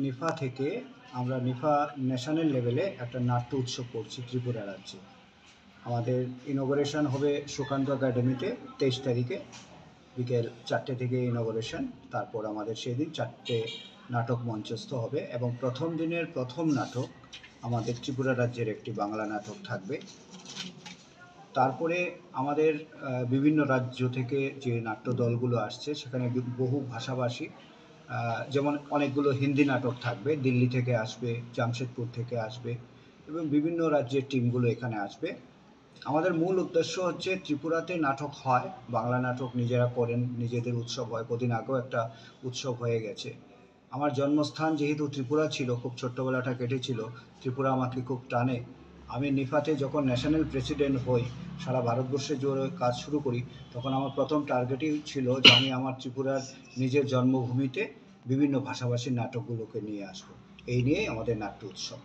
নিফা থেকে আমরা নিফা ন্যাশনাল লেভেলে একটা নাট্য উৎসব করছি ত্রিপুরা রাজ্যে। আমাদের ইনগরেশন হবে সুকান্ত একাডেমিতে 23 তারিখে বিকেল 4টে থেকে ইনগরেশন। তারপর আমাদের সেদিন 4টে নাটক মঞ্চস্থ হবে এবং প্রথম দিনের প্রথম নাটক আমাদের ত্রিপুরা রাজ্যের একটি বাংলা নাটক থাকবে। তারপরে আমাদের বিভিন্ন রাজ্য থেকে যে নাট্য দলগুলো আসছে সেখানে বহু ভাষাভাষী যেমন অনেকগুলো হিন্দি নাটক থাকবে, দিল্লি থেকে আসবে, জামশেদপুর থেকে আসবে এবং বিভিন্ন রাজ্যের টিমগুলো এখানে আসবে। আমাদের মূল উদ্দেশ্য হচ্ছে ত্রিপুরাতে নাটক হয়, বাংলা নাটক নিজেরা করেন, নিজেদের উৎসব হয়। কদিন আগেও একটা উৎসব হয়ে গেছে। আমার জন্মস্থান যেহেতু ত্রিপুরা ছিল, খুব ছোট্টবেলাটা কেটেছিল, ত্রিপুরা আমাকে খুব টানে। আমি নিফাতে যখন ন্যাশনাল প্রেসিডেন্ট হই, সারা ভারতবর্ষে জোরে কাজ শুরু করি, তখন আমার প্রথম টার্গেটই ছিল যে আমি আমার ত্রিপুরার নিজের জন্মভূমিতে বিভিন্ন ভাষাভাষীর নাটকগুলোকে নিয়ে আসবো। এই নিয়েই আমাদের নাট্য উৎসব।